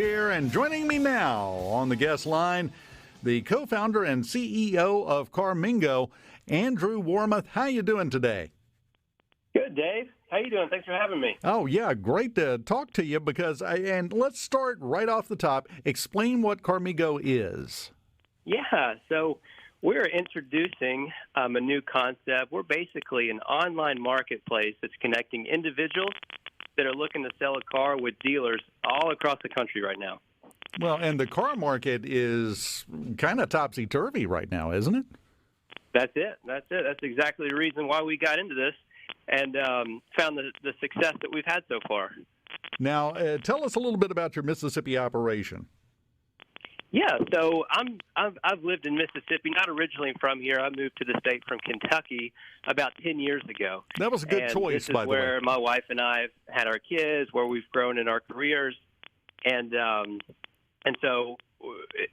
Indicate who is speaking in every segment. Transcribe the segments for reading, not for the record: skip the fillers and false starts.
Speaker 1: Here and joining me now on the guest line, the co-founder and CEO of Carmigo, Andrew Warmath. How you doing today?
Speaker 2: Good, Dave. How you doing? Thanks for having me.
Speaker 1: Oh, yeah, great to talk to you because, and let's start right off the top. Explain what Carmigo is.
Speaker 2: Yeah, so we're introducing a new concept. We're basically an online marketplace that's connecting individuals that are looking to sell a car with dealers all across the country right now.
Speaker 1: Well, and the car market is kind of topsy-turvy right now, isn't it?
Speaker 2: That's it. That's exactly the reason why we got into this and found the success that we've had so far.
Speaker 1: Now, tell us a little bit about your Mississippi operation.
Speaker 2: Yeah, so I've lived in Mississippi, not originally from here. I moved to the state from Kentucky about 10 years ago.
Speaker 1: That was a good choice, by the way.
Speaker 2: This is where my wife and I have had our kids, where we've grown in our careers, and so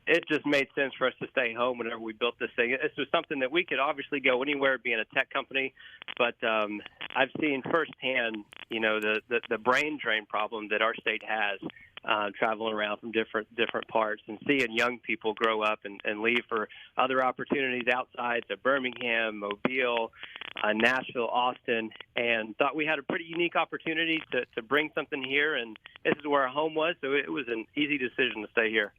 Speaker 2: it just made sense for us to stay home whenever we built this thing. This was something that we could obviously go anywhere being a tech company, but I've seen firsthand, the brain drain problem that our state has. Traveling around from different parts and seeing young people grow up and leave for other opportunities outside to Birmingham, Mobile, Nashville, Austin, and thought we had a pretty unique opportunity to bring something here, and this is where our home was, so it was an easy decision to stay here.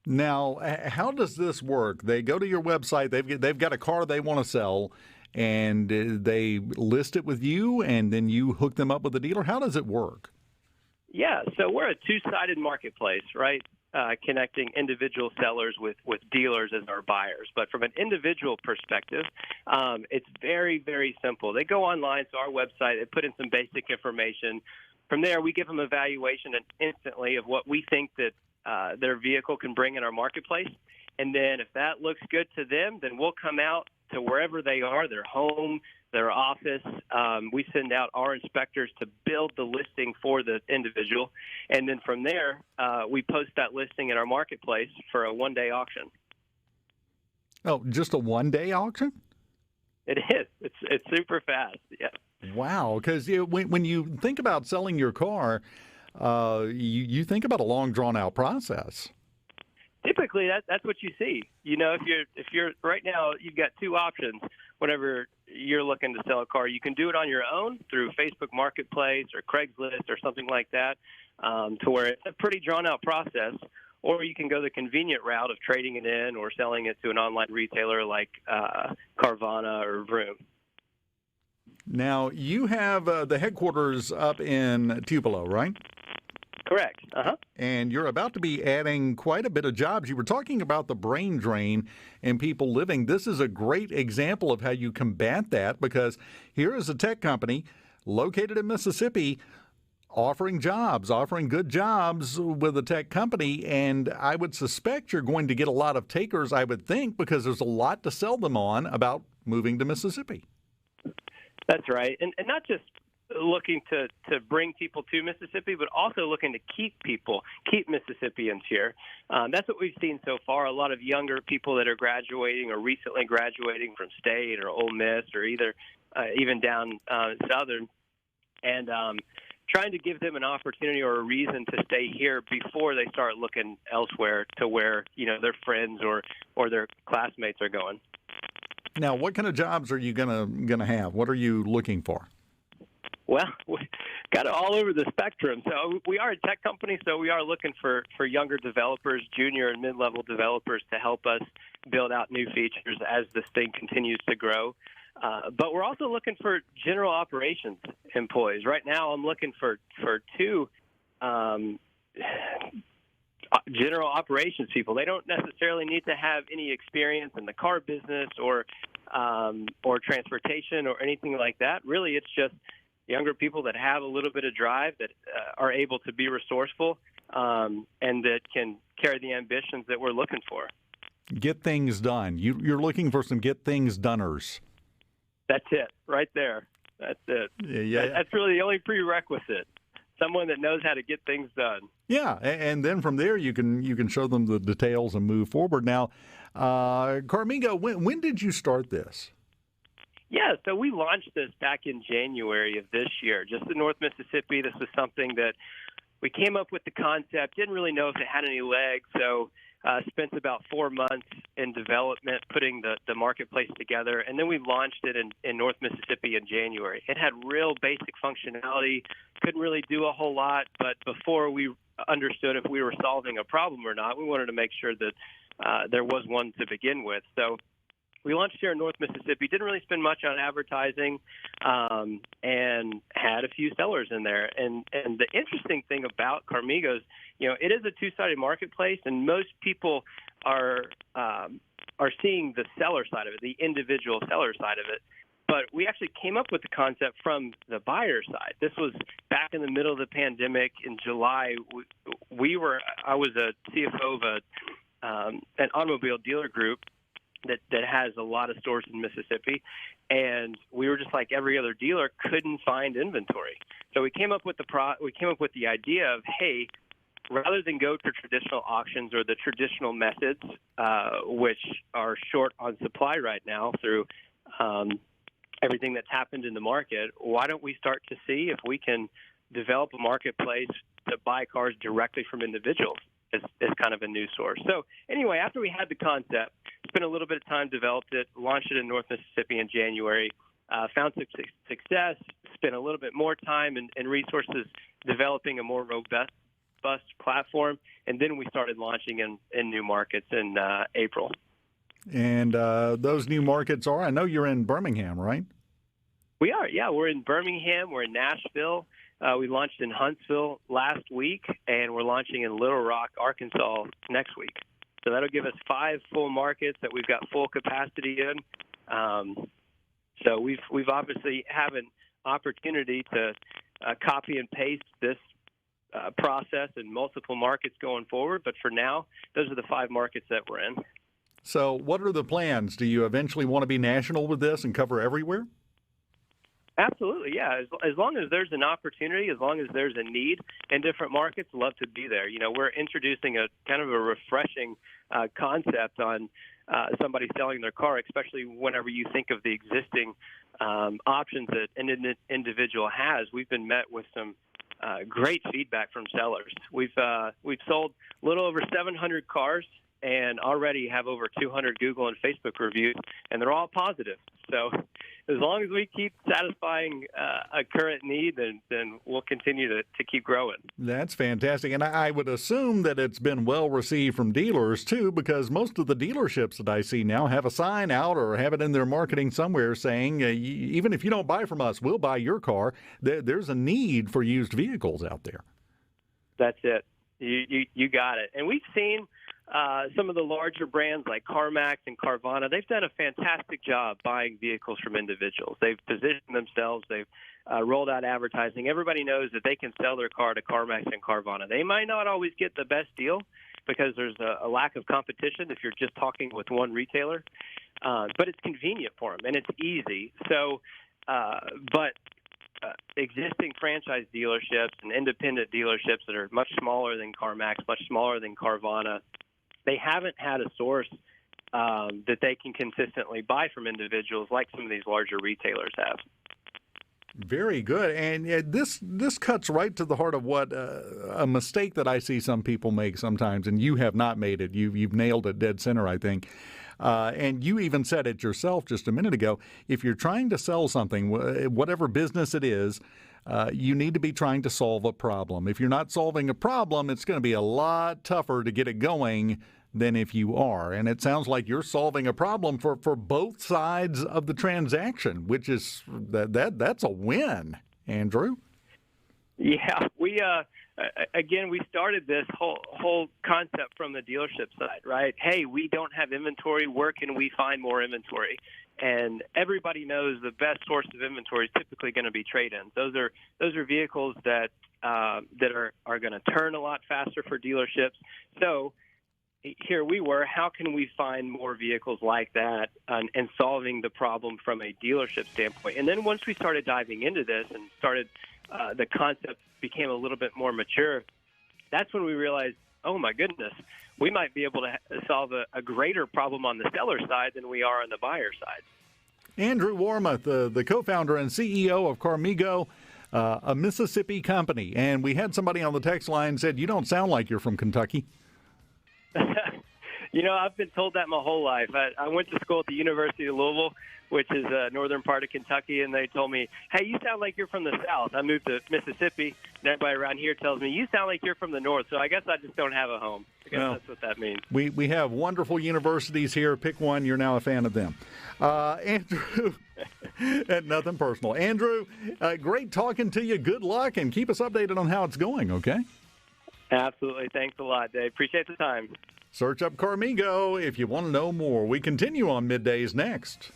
Speaker 1: Now, how does this work? They go to your website, they've got a car they want to sell, and they list it with you, and then you hook them up with a dealer. How does it work?
Speaker 2: Yeah, so we're a two-sided marketplace, right? Connecting individual sellers with dealers as our buyers. But from an individual perspective, it's very, very simple. They go online to our website, they put in some basic information. From there, we give them a valuation instantly of what we think that their vehicle can bring in our marketplace. And then if that looks good to them, then we'll come out to wherever they are, their home, their office. We send out our inspectors to build the listing for the individual. And then from there, we post that listing in our marketplace for a one-day auction.
Speaker 1: Oh, just a one-day auction?
Speaker 2: It is. It's super fast, yeah.
Speaker 1: Wow, because when you think about selling your car, you think about a long, drawn-out process.
Speaker 2: Typically, that's what you see. If you're right now, you've got two options. Whenever you're looking to sell a car, you can do it on your own through Facebook Marketplace or Craigslist or something like that, to where it's a pretty drawn-out process. Or you can go the convenient route of trading it in or selling it to an online retailer like Carvana or Vroom.
Speaker 1: Now, you have the headquarters up in Tupelo, right?
Speaker 2: Correct. Uh-huh.
Speaker 1: And you're about to be adding quite a bit of jobs. You were talking about the brain drain and people living. This is a great example of how you combat that, because here is a tech company located in Mississippi offering good jobs with a tech company. And I would suspect you're going to get a lot of takers, I would think, because there's a lot to sell them on about moving to Mississippi.
Speaker 2: That's right. And not just looking to bring people to Mississippi, but also looking to keep Mississippians here. That's what we've seen so far. A lot of younger people that are graduating or recently graduating from State or Ole Miss or even down Southern, and trying to give them an opportunity or a reason to stay here before they start looking elsewhere to where their friends or their classmates are going.
Speaker 1: Now, what kind of jobs are you gonna have? What are you looking for?
Speaker 2: Well, we got it all over the spectrum. So we are a tech company, so we are looking for younger developers, junior and mid-level developers to help us build out new features as this thing continues to grow. But we're also looking for general operations employees. Right now I'm looking for two general operations people. They don't necessarily need to have any experience in the car business or transportation or anything like that. Really, it's just younger people that have a little bit of drive, that are able to be resourceful, and that can carry the ambitions that we're looking for.
Speaker 1: Get things done. You're looking for some get things doners.
Speaker 2: That's it, right there. That's it.
Speaker 1: Yeah.
Speaker 2: That's really the only prerequisite. Someone that knows how to get things done.
Speaker 1: Yeah, and then from there you can show them the details and move forward. Now, Carmigo, when did you start this?
Speaker 2: Yeah, so we launched this back in January of this year, just in North Mississippi. This was something that we came up with the concept, didn't really know if it had any legs, so spent about 4 months in development, putting the marketplace together, and then we launched it in North Mississippi in January. It had real basic functionality, couldn't really do a whole lot, but before we understood if we were solving a problem or not, we wanted to make sure that there was one to begin with. So we launched here in North Mississippi, didn't really spend much on advertising, and had a few sellers in there. And the interesting thing about Carmigo's, it is a two-sided marketplace, and most people are seeing the seller side of it, the individual seller side of it. But we actually came up with the concept from the buyer side. This was back in the middle of the pandemic in July. I was a CFO of an automobile dealer group that has a lot of stores in Mississippi, and we were just like every other dealer, couldn't find inventory. So we came up with the idea of, hey, rather than go to traditional auctions or the traditional methods, which are short on supply right now through everything that's happened in the market, why don't we start to see if we can develop a marketplace to buy cars directly from individuals as kind of a new source. So anyway, after we had the concept, spent a little bit of time, developed it, launched it in North Mississippi in January, found success, spent a little bit more time and resources developing a more robust platform, and then we started launching in new markets in April.
Speaker 1: And those new markets I know you're in Birmingham, right?
Speaker 2: We are, yeah. We're in Birmingham. We're in Nashville. We launched in Huntsville last week, and we're launching in Little Rock, Arkansas next week. So that'll give us 5 full markets that we've got full capacity in. So we've obviously have an opportunity to copy and paste this process in multiple markets going forward. But for now, those are the 5 markets that we're in.
Speaker 1: So what are the plans? Do you eventually want to be national with this and cover everywhere?
Speaker 2: Absolutely, yeah. As long as there's an opportunity, as long as there's a need in different markets, love to be there. We're introducing a kind of a refreshing concept on somebody selling their car, especially whenever you think of the existing options that an individual has. We've been met with some great feedback from sellers. We've sold a little over 700 cars and already have over 200 Google and Facebook reviews, and they're all positive. So as long as we keep satisfying a current need, then we'll continue to keep growing.
Speaker 1: That's fantastic. And I would assume that it's been well received from dealers, too, because most of the dealerships that I see now have a sign out or have it in their marketing somewhere saying, even if you don't buy from us, we'll buy your car. There's a need for used vehicles out there.
Speaker 2: That's it. You got it. And we've seen some of the larger brands like CarMax and Carvana, they've done a fantastic job buying vehicles from individuals. They've positioned themselves. They've rolled out advertising. Everybody knows that they can sell their car to CarMax and Carvana. They might not always get the best deal because there's a lack of competition if you're just talking with one retailer, but it's convenient for them and it's easy. So, existing franchise dealerships and independent dealerships that are much smaller than CarMax, much smaller than Carvana, they haven't had a source that they can consistently buy from individuals like some of these larger retailers have.
Speaker 1: Very good. And this cuts right to the heart of what a mistake that I see some people make sometimes, and you have not made it. You've nailed it dead center, I think. And you even said it yourself just a minute ago. If you're trying to sell something, whatever business it is, you need to be trying to solve a problem. If you're not solving a problem, it's going to be a lot tougher to get it going than if you are. And it sounds like you're solving a problem for both sides of the transaction, which is that's a win, Andrew.
Speaker 2: Yeah, we started this whole concept from the dealership side, right? Hey, we don't have inventory. Where can we find more inventory? And everybody knows the best source of inventory is typically going to be trade-ins. Those are vehicles that are going to turn a lot faster for dealerships. So here we were. How can we find more vehicles like that and solving the problem from a dealership standpoint? And then once we started diving into this and started the concept became a little bit more mature, that's when we realized, oh my goodness, we might be able to solve a greater problem on the seller side than we are on the buyer side.
Speaker 1: Andrew Warmath, the co-founder and CEO of Carmigo, a Mississippi company. And we had somebody on the text line said, "You don't sound like you're from Kentucky."
Speaker 2: I've been told that my whole life. I went to school at the University of Louisville, which is a northern part of Kentucky, and they told me, "Hey, you sound like you're from the South." I moved to Mississippi, and everybody around here tells me, "You sound like you're from the North." So I guess I just don't have a home. I guess that's what that means.
Speaker 1: We have wonderful universities here. Pick one. You're now a fan of them. Andrew, and nothing personal. Andrew, great talking to you. Good luck, and keep us updated on how it's going, okay?
Speaker 2: Absolutely. Thanks a lot, Dave. Appreciate the time.
Speaker 1: Search up Carmigo if you want to know more. We continue on Middays next.